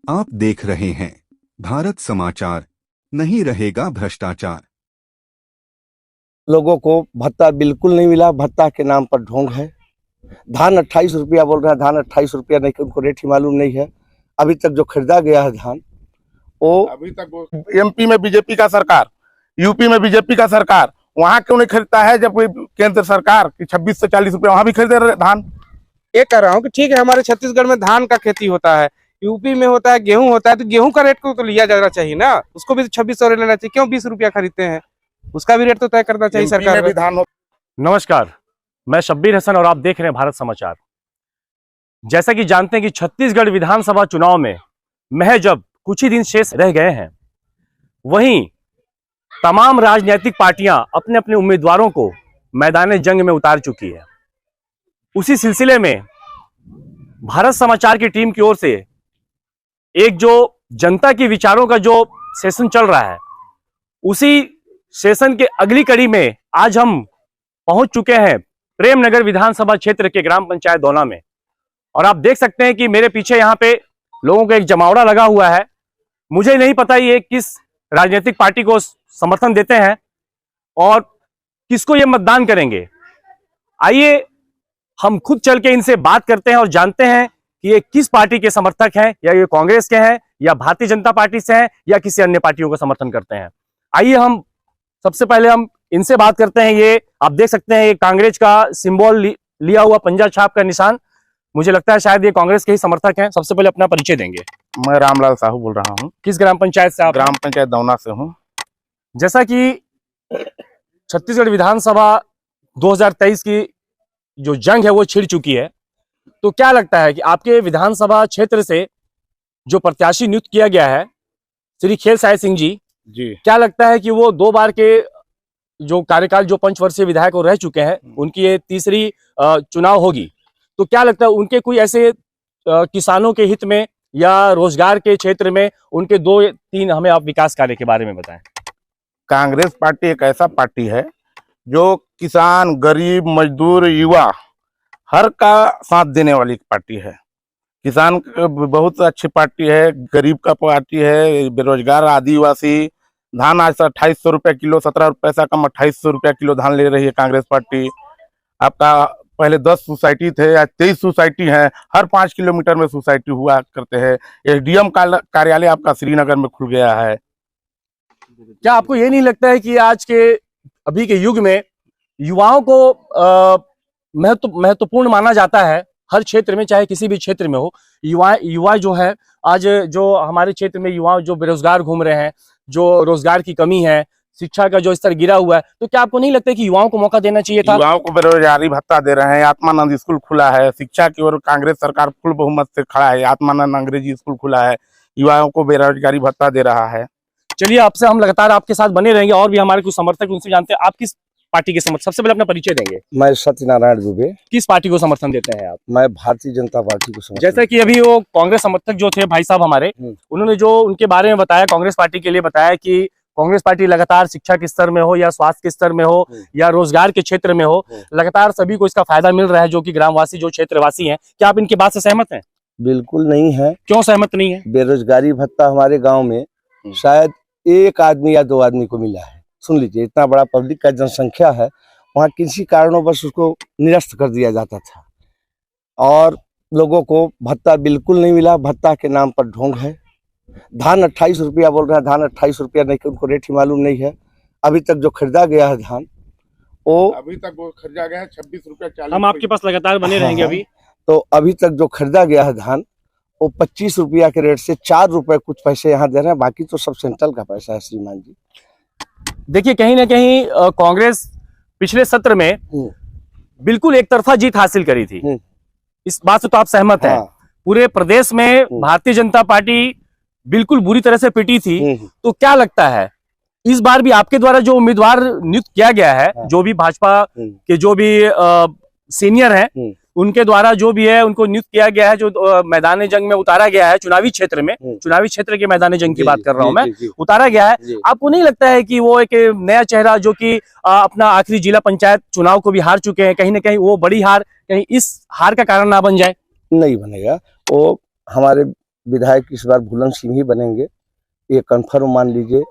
आप देख रहे हैं भारत समाचार। नहीं रहेगा भ्रष्टाचार। लोगों को भत्ता बिल्कुल नहीं मिला। भत्ता के नाम पर ढोंग है। धान 28 रुपया बोल रहे हैं, धान 28 रुपया नहीं, उनको रेट ही मालूम नहीं है। अभी तक जो खरीदा गया है धान, वो अभी तक एमपी में बीजेपी का सरकार, यूपी में बीजेपी का सरकार, वहां क्यों नहीं खरीदता है? जब कोई केंद्र सरकार की 26 से 40 रुपया वहां भी खरीदे रहे धान। ये कह रहा हूँ कि ठीक है, हमारे छत्तीसगढ़ में धान का खेती होता है, यूपी में होता है, गेहूं होता है, तो गेहूं का रेट को तो लिया जाना चाहिए ना। उसको भी 2600 लेना चाहिए। क्यों 20 रुपया खरीदते हैं? उसका भी रेट तो तय करना चाहिए सरकार भी धान। नमस्कार, मैं शब्बीर हसन और आप देख रहे हैं भारत समाचार। जैसा कि जानते हैं कि छत्तीसगढ़ विधानसभा चुनाव में महज अब कुछ ही दिन शेष रह गए हैं, वहीं तमाम राजनीतिक पार्टियां अपने अपने उम्मीदवारों को मैदान जंग में उतार चुकी है। उसी सिलसिले में भारत समाचार की टीम की ओर से एक जो जनता के विचारों का जो सेशन चल रहा है, उसी सेशन के अगली कड़ी में आज हम पहुंच चुके हैं प्रेमनगर विधानसभा क्षेत्र के ग्राम पंचायत दौना में। और आप देख सकते हैं कि मेरे पीछे यहाँ पे लोगों का एक जमावड़ा लगा हुआ है। मुझे नहीं पता ये किस राजनीतिक पार्टी को समर्थन देते हैं और किसको ये मतदान करेंगे। आइए हम खुद चल के इनसे बात करते हैं और जानते हैं कि ये किस पार्टी के समर्थक हैं, या ये कांग्रेस के हैं, या भारतीय जनता पार्टी से हैं, या किसी अन्य पार्टियों को समर्थन करते हैं। आइए हम सबसे पहले हम इनसे बात करते हैं। ये आप देख सकते हैं, ये कांग्रेस का सिंबल लिया हुआ पंजा छाप का निशान, मुझे लगता है शायद ये कांग्रेस के ही समर्थक हैं। सबसे पहले अपना परिचय देंगे। मैं रामलाल साहू बोल रहा हूँ। किस ग्राम पंचायत से आप? ग्राम पंचायत दौना से हूँ। जैसा कि छत्तीसगढ़ विधानसभा 2023 की जो जंग है वो छिड़ चुकी है, तो क्या लगता है कि आपके विधानसभा क्षेत्र से जो प्रत्याशी नियुक्त किया गया है श्री खेल साय सिंह जी, क्या लगता है कि वो 2 बार के जो कार्यकाल, जो पंचवर्षीय विधायक वो रह चुके हैं, उनकी ये तीसरी चुनाव होगी, तो क्या लगता है उनके कोई ऐसे किसानों के हित में या रोजगार के क्षेत्र में उनके 2-3 हमें आप विकास कार्य के बारे में बताएं। कांग्रेस पार्टी एक ऐसा पार्टी है जो किसान, गरीब, मजदूर, युवा हर का साथ देने वाली पार्टी है। किसान बहुत अच्छी पार्टी है, गरीब का पार्टी है, बेरोजगार, आदिवासी। धान आज 2800 रुपये किलो, 17 पैसा कम 2800 रुपया किलो धान ले रही है कांग्रेस पार्टी। आपका पहले 10 सोसाइटी थे, आज 23 सोसाइटी हैं। हर 5 किलोमीटर में सोसाइटी हुआ करते हैं। एसडीएम कार्यालय आपका श्रीनगर में खुल गया है। क्या आपको ये नहीं लगता है कि आज के अभी के युग में युवाओं को महत्वपूर्ण माना जाता है? हर क्षेत्र में, चाहे किसी भी क्षेत्र में हो, युवा जो है, आज जो हमारे क्षेत्र में युवा जो बेरोजगार घूम रहे हैं, जो रोजगार की कमी है, शिक्षा का जो स्तर गिरा हुआ है, तो क्या आपको नहीं लगता है कि युवाओं को मौका देना चाहिए था? युवाओं को बेरोजगारी भत्ता दे रहे हैं, आत्मानंद स्कूल खुला है, शिक्षा की ओर कांग्रेस सरकार फुल बहुमत से खड़ा है, आत्मानंद अंग्रेजी स्कूल खुला है, युवाओं को बेरोजगारी भत्ता दे रहा है। चलिए, आपसे हम लगातार आपके साथ बने रहेंगे और भी हमारे कुछ समर्थक उनसे जानते हैं। आप किस पार्टी के समर्थक? सबसे पहले अपना परिचय देंगे। मैं सत्यनारायण दुबे। किस पार्टी को समर्थन देते हैं आप? मैं भारतीय जनता पार्टी को समर्थन। जैसा कि अभी वो कांग्रेस समर्थक जो थे भाई साहब हमारे, उन्होंने जो उनके बारे में बताया, कांग्रेस पार्टी के लिए बताया कि कांग्रेस पार्टी लगातार शिक्षा के स्तर में हो, या स्वास्थ्य के स्तर में हो, या रोजगार के क्षेत्र में हो, लगातार सभी को इसका फायदा मिल रहा है, जो कि ग्रामवासी, जो क्षेत्रवासी हैं। क्या आप इनकी बात से सहमत हैं? बिल्कुल नहीं है। क्यों सहमत नहीं है? बेरोजगारी भत्ता हमारे गाँव में शायद 1 आदमी या 2 आदमी को मिला है। सुन लीजिए, इतना बड़ा पब्लिक का जनसंख्या है, वहाँ किसी कारणोंवश उसको निरस्त कर दिया जाता था और लोगों को भत्ता बिल्कुल नहीं मिला। भत्ता के नाम पर ढोंग है। धान 28 रुपया बोल रहे हैं, धान 28 रुपया नहीं, उनको रेट ही मालूम नहीं है। अभी तक जो खरीदा गया है धान, वो अभी तक वो खरीदा गया है 26 रुपया 40। हम आपके पास लगातार बने रहेंगे। अभी तो अभी तक जो खरीदा गया है धान, वो 25 रुपया के रेट से 4 रुपए कुछ पैसे यहाँ दे रहे हैं, बाकी तो सब सेंट्रल का पैसा है। श्रीमान जी, देखिए, कहीं ना कहीं कांग्रेस पिछले सत्र में बिल्कुल एक तरफा जीत हासिल करी थी। इस बात से तो आप सहमत हैं? पूरे प्रदेश में भारतीय जनता पार्टी बिल्कुल बुरी तरह से पिटी थी। तो क्या लगता है इस बार भी आपके द्वारा जो उम्मीदवार नियुक्त किया गया है, जो भी भाजपा के जो भी सीनियर हैं, उनके द्वारा जो भी है उनको नियुक्त किया गया है, जो मैदान जंग में उतारा गया है, चुनावी क्षेत्र में, चुनावी क्षेत्र के मैदान जंग की बात कर रहा हूं मैं, उतारा गया है, आपको नहीं लगता है कि वो एक नया चेहरा, जो कि अपना आखिरी जिला पंचायत चुनाव को भी हार चुके हैं, कहीं ना कहीं वो बड़ी हार कहीं इस हार का कारण ना बन जाए? नहीं बनेगा। वो हमारे विधायक इस बार भूलन सिंह ही बनेंगे, ये कन्फर्म मान लीजिए।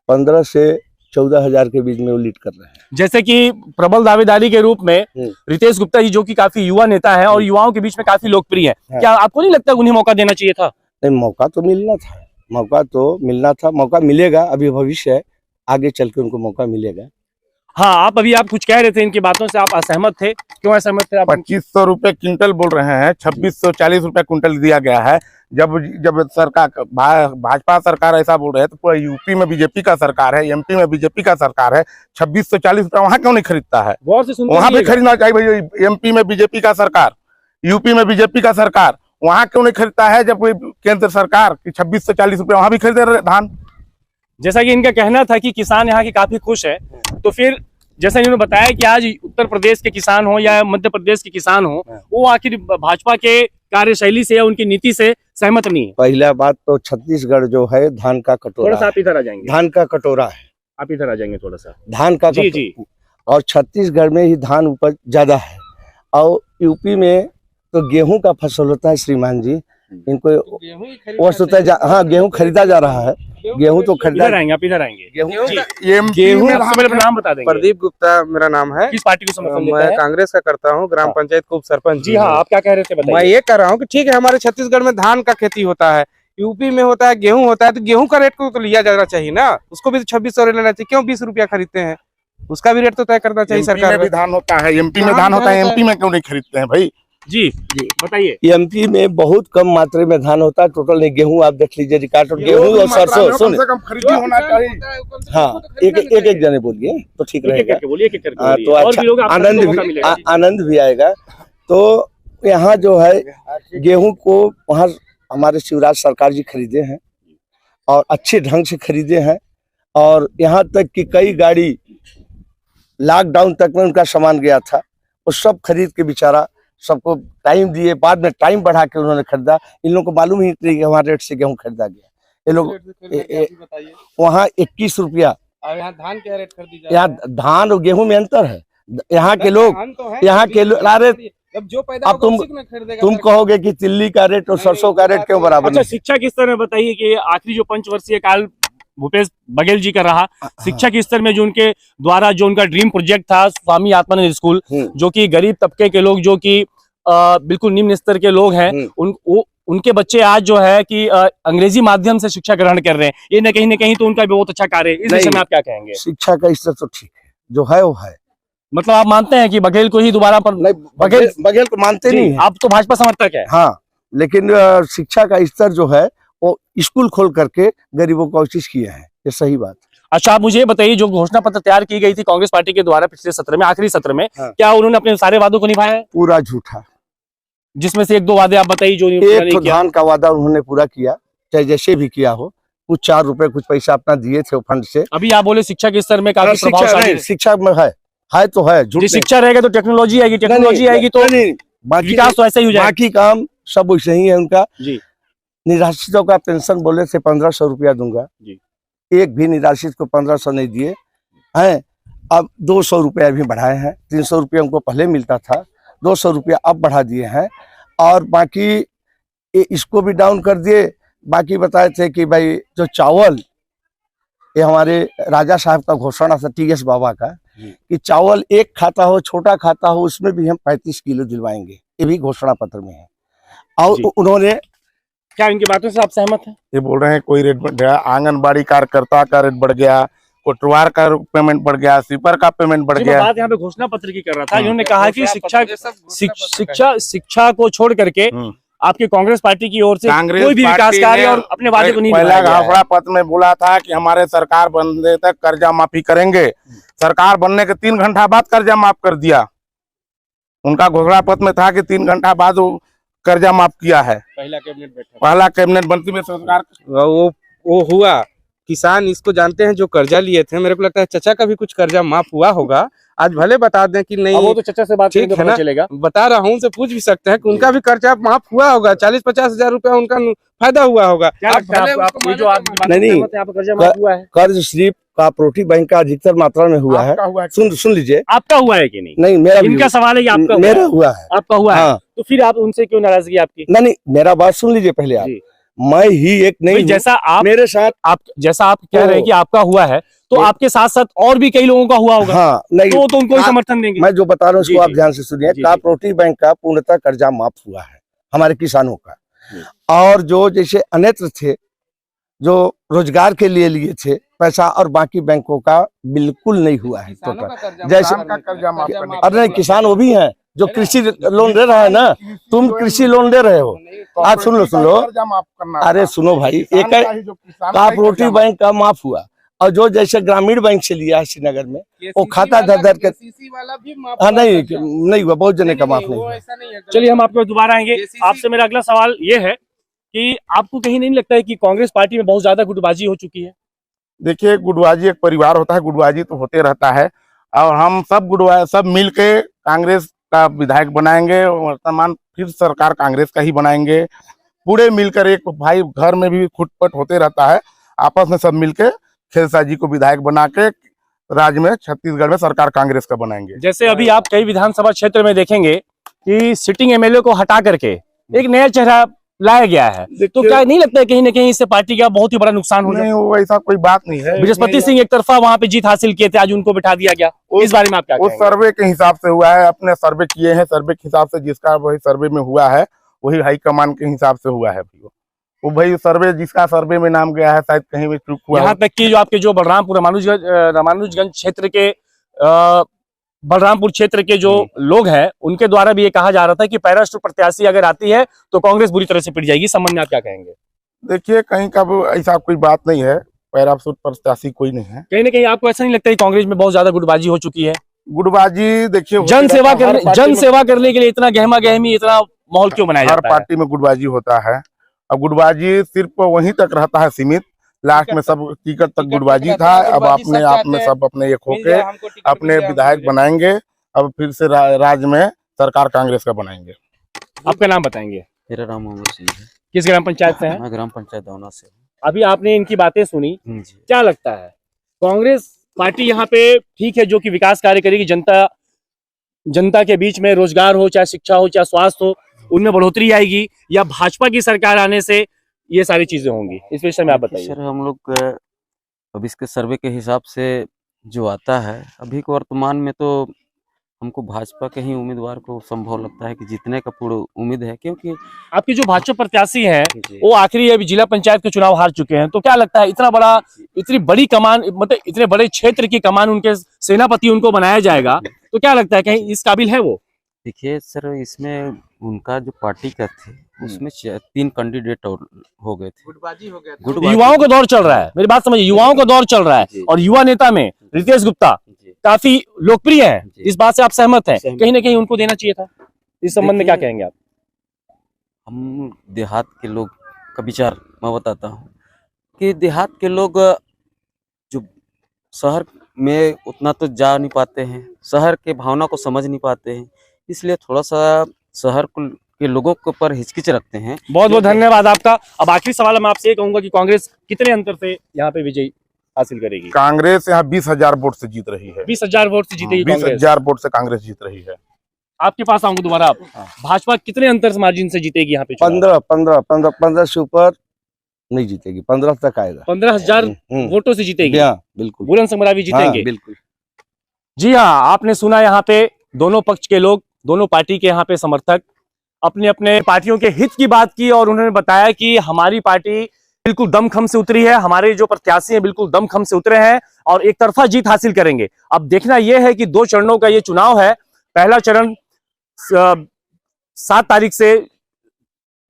15 से 14 हजार के बीच में वो लीड कर रहे हैं। जैसे कि प्रबल दावेदारी के रूप में रितेश गुप्ता जी, जो कि काफी युवा नेता है और युवाओं के बीच में काफी लोकप्रिय है, क्या आपको नहीं लगता उन्हें मौका देना चाहिए था? नहीं, मौका तो मिलना था, मौका मिलेगा, अभी भविष्य है, आगे चल के उनको मौका मिलेगा। हाँ, आप कुछ कह रहे थे, इनकी बातों से आप असहमत थे, क्यों असहमत थे आप? 2500 रुपए क्विंटल बोल रहे हैं, 2640 रुपए क्विंटल दिया गया है। जब सरकार भाजपा सरकार ऐसा बोल रहे हैं तो पूरा यूपी में बीजेपी का सरकार है, एमपी में बीजेपी का सरकार है, 2640 रुपए वहाँ क्यों नहीं खरीदता है? गौर से सुनते वहाँ भी खरीदना चाहिए भाई। एमपी में बीजेपी का सरकार, यूपी में बीजेपी का सरकार, वहाँ क्यों नहीं खरीदता है? जब केंद्र सरकार की 2640 रुपए वहाँ भी खरीदे रहे धान। जैसा कि इनका कहना था कि किसान यहाँ के काफी खुश है, तो फिर जैसा इन्होंने बताया कि आज उत्तर प्रदेश के किसान हो या मध्य प्रदेश के किसान हो, वो आखिर भाजपा के कार्यशैली से या उनकी नीति से सहमत नहीं है। पहला बात तो छत्तीसगढ़ जो है धान का कटोरा, थोड़ा सा आप इधर आ जाएंगे, धान का कटोरा है, आप इधर आ जाएंगे थोड़ा सा, धान का जी जी। और छत्तीसगढ़ में ही धान उपज ज्यादा है, और यूपी में तो गेहूं का फसल होता है श्रीमान जी। इनको वस्तुतः हाँ, गेहूं खरीदा जा रहा है, गेहूं तो खरीदा। इधर आएंगे, आप इधर आएंगे। गेहूं सबसे नाम बता देंगे। प्रदीप गुप्ता मेरा नाम है। किस पार्टी को समर्थन देते मैं हैं? कांग्रेस का करता हूँ, ग्राम पंचायत को उप सरपंच। जी हाँ, आप क्या कह रहे थे बताइए। मैं ये कह रहा हूँ कि ठीक है, हमारे छत्तीसगढ़ में धान का खेती होता है, यूपी में होता है गेहूं होता है, तो गेहूं का रेट को तो लिया जाना चाहिए ना, उसको भी 2600 लेना चाहिए। क्यों 20 रुपया खरीदते हैं? उसका भी रेट तो तय करना चाहिए सरकार में भी धान होता है, एमपी में धान होता है, एमपी में क्यों नहीं खरीदते हैं भाई? जी बताइए। एमपी में बहुत कम मात्रा में धान होता है, टोटल नहीं। गेहूं आप देख लीजिए रिकॉर्ड, गेहूं और सरसों। सुन, खरीदी होना चाहिए। हाँ, एक जने बोलिए तो ठीक रहेगा, तो अच्छा आनंद भी आएगा। तो यहाँ जो है गेहूं को वहाँ हमारे शिवराज सरकार जी खरीदे हैं और अच्छे ढंग से खरीदे हैं, और यहाँ तक कि कई गाड़ी लॉकडाउन तक में उनका सामान गया था, वो सब खरीद के बेचारा सबको टाइम दिए, बाद में टाइम बढ़ा के उन्होंने खरीदा। इन लोगों को मालूम ही नहीं कि हमारे रेट से गेहूं खरीदा गया। ये लोग वहाँ 21 रुपया, यहाँ धान क्या रेट खरीदी जाए? यहाँ धान और गेहूं में अंतर है। यहाँ के लोग, अरे जो पैदा अब तुम कहोगे कि तिल्ली का रेट और सरसों का रेट क्यों बराबर अच्छा, नहीं? शिक्षा के स्तर में बताइए कि आखिरी जो पंचवर्षीय काल भूपेश बघेल जी का रहा, शिक्षा के स्तर में जो उनके द्वारा जो उनका ड्रीम प्रोजेक्ट था स्वामी आत्मानंद स्कूल, जो कि गरीब तबके के लोग, जो कि बिल्कुल निम्न स्तर के लोग हैं, उनके बच्चे आज जो है कि अंग्रेजी माध्यम से शिक्षा ग्रहण कर रहे हैं। ये न कहीं तो उनका बहुत अच्छा कार्य है। इस विषय में आप क्या कहेंगे? शिक्षा का स्तर तो ठीक है, जो है वो है। मतलब आप मानते हैं कि बघेल को ही दोबारा पर? नहीं, बघेल को मानते नहीं है। आप तो भाजपा समर्थक है। हाँ, लेकिन शिक्षा का स्तर जो है वो स्कूल खोल करके गरीबों को कोशिश किए हैं, ये सही बात। अच्छा, आप मुझे बताइए, जो घोषणा पत्र तैयार की गई थी कांग्रेस पार्टी के द्वारा पिछले सत्र में, आखिरी सत्र में, क्या उन्होंने अपने सारे वादों को निभाया है? पूरा झूठा, जिसमें से एक दो वादे आप बताइए जो एक तो धान का वादा उन्होंने पूरा किया, चाहे जैसे भी किया हो। कुछ 4 रुपए कुछ पैसा अपना दिए थे फंड से। अभी आप बोले शिक्षा के स्तर में काफी प्रभावशाली, शिक्षा में है तो है, झूठ नहीं। शिक्षा रहेगा तो टेक्नोलॉजी आएगी, टेक्नोलॉजी आएगी तो विकास तो ऐसा ही हो जाएगा। बाकी काम सब वैसे ही है उनका। जी, निराश्रितों का पेंशन बोले थे 1500 रुपया दूंगा जी, एक भी निराश्रित को 1500 नहीं दिए हैं। अब 200 रुपया भी बढ़ाए हैं, 300 रुपया उनको पहले मिलता था, 200 रुपया अब बढ़ा दिए हैं। और बाकी इसको भी डाउन कर दिए। बाकी बताए थे कि भाई जो चावल, ये हमारे राजा साहब का घोषणा था TS बाबा का, कि चावल एक खाता हो, छोटा खाता हो, उसमें भी हम 35 किलो दिलवाएंगे, ये भी घोषणा पत्र में है। और उन्होंने, क्या इनकी बातों से आप सहमत हैं? ये बोल रहे हैं कोई रेट बढ़ गया, आंगनबाड़ी कार्यकर्ता का रेट बढ़ गया, कोटवार का पेमेंट बढ़ गया, स्वीपर का पेमेंट बढ़ गया। बात यहाँ पे घोषणा पत्र की कर रहा था। इन्होंने कहा कि शिक्षा को छोड़ करके आपकी कांग्रेस पार्टी की ओर से कोई भी विकास कार्य और अपने वादे को नहीं पहला घोषणा पत्र में बोला था कि हमारे सरकार बनने तक कर्जा माफी करेंगे। सरकार बनने के 3 घंटा बाद कर्जा माफ कर दिया। उनका घोषणा पत्र में था कि 3 घंटा बाद वो कर्जा माफ किया है। पहला कैबिनेट बनती में सरकार वो हुआ। किसान इसको जानते हैं जो कर्जा लिए थे। मेरे को लगता है चचा का भी कुछ कर्जा माफ हुआ होगा। आज भले बता दें कि नहीं, वो तो चचा से बात ठीक है ना, चलेगा। बता रहा हूँ, उनसे पूछ भी सकते हैं कि उनका भी कर्जा माफ हुआ होगा। 40-50 हजार रुपया उनका फायदा हुआ होगा। नहीं, कर्ज सिर्फ कॉपरेटिव बैंक का अधिकतर मात्रा में हुआ है। सुन लीजिए, आपका हुआ है कि नहीं? नहीं, मेरा इनका सवाल है कि आपका मेरा हुआ है। आपका हुआ है, हाँ। तो फिर आप उनसे क्यों नाराजगी आपकी? नहीं, मेरा बात सुन लीजिए पहले आप। मैं ही एक नहीं भाई हूँ। जैसा आप मेरे साथ कह रहे हैं कि आपका हुआ है, तो ये- आपके साथ साथ और भी कई लोगों का हुआ होगा, हाँ नहीं, तो उनको ही आप- समर्थन देंगे। मैं जो बता रहा हूँ जी, उसको आप जी। ध्यान से सुनिए। जी, कॉपरेटिव बैंक का पूर्णतः कर्जा माफ हुआ है हमारे किसानों का। जी। और जो जैसे अन्यत्र थे जो रोजगार के लिए थे पैसा, और बाकी बैंकों का बिल्कुल नहीं हुआ है टोटल। जैसे किसान का कर्जा माफ करने अरे नहीं, किसान वो भी हैं जो कृषि लोन दे रहा है ना, तुम कृषि लोन दे रहे हो। आज सुन लो कर्जा माफ करना अरे था। सुनो भाई, किसान एक का ही जो किसान का ही कर्जा कॉपरेटिव माफ- बैंक का माफ हुआ, और जो जैसे ग्रामीण बैंक से लिया है श्रीनगर में, वो खाता धर धर के, वाला भी माफ हाँ हुआ नहीं कर्जा। नहीं हुआ, बहुत जने का माफ वो नहीं हुआ। ऐसा नहीं है। चलिए हम आपको दोबारा आएंगे। JCC आपसे मेरा अगला सवाल ये है कि आपको कहीं नहीं लगता है कि कांग्रेस पार्टी में बहुत ज्यादा गुटबाजी हो चुकी है? देखिए, गुटबाजी एक परिवार होता है, गुटबाजी तो होते रहता है, और हम सब मिल के कांग्रेस का विधायक बनाएंगे। वर्तमान फिर सरकार कांग्रेस का ही बनाएंगे। पूरे मिलकर एक भाई घर में भी खुटपट होते रहता है, आपस में सब मिलके खेलसा जी को विधायक बना के राज्य में छत्तीसगढ़ में सरकार कांग्रेस का बनाएंगे। जैसे अभी आप कई विधानसभा क्षेत्र में देखेंगे कि सिटिंग एमएलए को हटा करके एक नया चेहरा लाया गया है, तो क्या नहीं लगता है कहीं ना कहीं इससे पार्टी का बहुत ही बड़ा नुकसान हो जाए? नहीं, वो ऐसा कोई बात नहीं है। बृहस्पति सिंह एक तरफा वहां पे जीत हासिल किए थे, आज उनको बिठा दिया गया। इस बारे में आप क्या वो कहेंगे? सर्वे के हिसाब से हुआ है, अपने सर्वे किए हैं, सर्वे के हिसाब से जिसका वही सर्वे में हुआ है वही हाईकमान के हिसाब से हुआ है। वो भाई सर्वे जिसका सर्वे में नाम गया है शायद कहीं भी चूक हुआ यहाँ तक कि जो आपके जो बलरामपुर रामानुजगंज क्षेत्र के बलरामपुर क्षेत्र के जो लोग हैं उनके द्वारा भी ये कहा जा रहा था कि पैराशूट प्रत्याशी अगर आती है तो कांग्रेस बुरी तरह से पिट जाएगी। इस संबंध में आप क्या कहेंगे? देखिए, कहीं का ऐसा कोई बात नहीं है, पैराशूट प्रत्याशी कोई नहीं है। कहीं ना कहीं आपको ऐसा नहीं लगता कि कांग्रेस में बहुत ज्यादा गुटबाजी हो चुकी है? गुटबाजी देखिए, जन सेवा करने के लिए इतना गहमा गहमी, इतना माहौल क्यों बनाया हर जाता है? पार्टी में गुटबाजी होता है। अब गुटबाजी सिर्फ वहीं तक रहता है सीमित, लास्ट में सब टिकट तक गुटबाजी था। अब अपने आप में सब अपने एक होके अपने विधायक बनाएंगे। अब फिर से राज्य में सरकार कांग्रेस का बनाएंगे। आपका नाम बताएंगे? मेरा नाम मोहम्मद सिंह है। किस ग्राम पंचायत से हैं? मैं ग्राम पंचायत दौना से हूँ। अभी आपने इनकी बातें सुनी, जी। क्या लगता है कांग्रेस पार्टी यहाँ पे ठीक है जो कि विकास कार्य करेगी, जनता के बीच में रोजगार हो, चाहे शिक्षा हो, चाहे स्वास्थ्य हो, उनमें बढ़ोतरी आएगी, या भाजपा की सरकार आने से ये सारी चीजें होंगी? इस विषय में आप बताइए। सर, हम लोग अब इसके सर्वे के हिसाब से जो आता है अभी को वर्तमान में, तो हमको भाजपा के ही उम्मीदवार को संभव लगता है कि जीतने का पूर्ण उम्मीद है, क्योंकि आपके जो भाजपा प्रत्याशी हैं जी। वो आखिरी अभी जिला पंचायत के चुनाव हार चुके हैं, तो क्या लगता है इतनी बड़ी कमान, मतलब इतने बड़े क्षेत्र की कमान उनके सेनापति उनको बनाया जाएगा, तो क्या लगता है कहीं इस काबिल है वो? देखिए सर, इसमें उनका जो पार्टी का थे उसमें 3 कैंडिडेट और हो गए थे। गुटबाजी हो गया था। गुटबाजी- युवाओं का दौर चल रहा है, मेरी बात समझिए, युवाओं का दौर चल रहा है, जी। और युवा नेता में रितेश गुप्ता जी। काफी लोकप्रिय हैं। जी। इस बात से आप सहमत हैं? सहमत। कहीं ना कहीं उनको देना चाहिए था। इस संबंध में क्या देखिए, कहेंगे आप? हम देहात के लोग का विचार मैं बताता हूँ कि देहात के लोग जो शहर में उतना तो जा नहीं पाते हैं, शहर के भावना को समझ नहीं पाते हैं, इसलिए थोड़ा सा शहर के लोगों के ऊपर हिचकिच रखते हैं। बहुत बहुत धन्यवाद आपका। अब आखिरी सवाल मैं आपसे ये कहूंगा कि कांग्रेस कितने अंतर से यहाँ पे विजय हासिल करेगी? कांग्रेस यहाँ 20,000 वोट से जीत रही है। 20,000 वोट से जीतेगी कांग्रेस। 20,000 वोट से कांग्रेस जीत रही है। आपके पास आऊंगा दोबारा। आप भाजपा कितने अंतर से मार्जिन से जीतेगी यहाँ पे? 15 से ऊपर नहीं जीतेगी, 15 तक आएगा। 15,000 वोटों से जीतेगी। हाँ बिल्कुल, बुलंद संग भी जीतेंगे। हाँ, बिल्कुल। जी हाँ, आपने सुना यहाँ पे दोनों पक्ष के लोग, दोनों पार्टी के यहाँ पे समर्थक अपने अपने पार्टियों के हित की बात की, और उन्होंने बताया कि हमारी पार्टी बिल्कुल दमखम से उतरी है, हमारे जो प्रत्याशी हैं बिल्कुल दमखम से उतरे हैं और एक तरफा जीत हासिल करेंगे। अब देखना यह है कि 2 चरणों का ये चुनाव है। पहला चरण 7 तारीख से,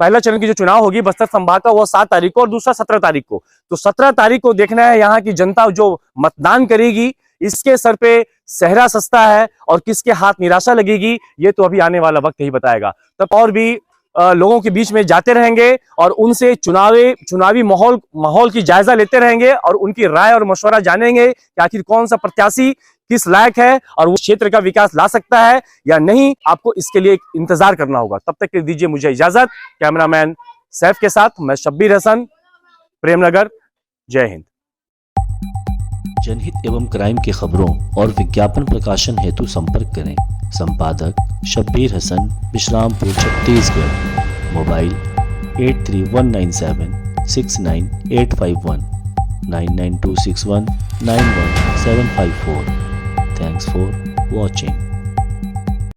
पहला चरण की जो चुनाव होगी बस्तर संभाग का, वो 7 तारीख को, और दूसरा 17 तारीख को। तो 17 तारीख को देखना है यहाँ की जनता जो मतदान करेगी, इसके सर पे सेहरा सस्ता है और किसके हाथ निराशा लगेगी, ये तो अभी आने वाला वक्त ही बताएगा। तब और भी लोगों के बीच में जाते रहेंगे और उनसे चुनावी माहौल की जायजा लेते रहेंगे और उनकी राय और मशवरा जानेंगे कि आखिर कौन सा प्रत्याशी किस लायक है और वो क्षेत्र का विकास ला सकता है या नहीं। आपको इसके लिए इंतजार करना होगा। तब तक के दीजिए मुझे इजाजत। कैमरामैन सैफ के साथ मैं शब्बीर हसन, प्रेमनगर। जय हिंद। जनहित एवं क्राइम की खबरों और विज्ञापन प्रकाशन हेतु संपर्क करें। संपादक Shabbir Hasan, Vishrampur, Chhattisgarh. Mobile 8319769851 99261 91754. Thanks for watching.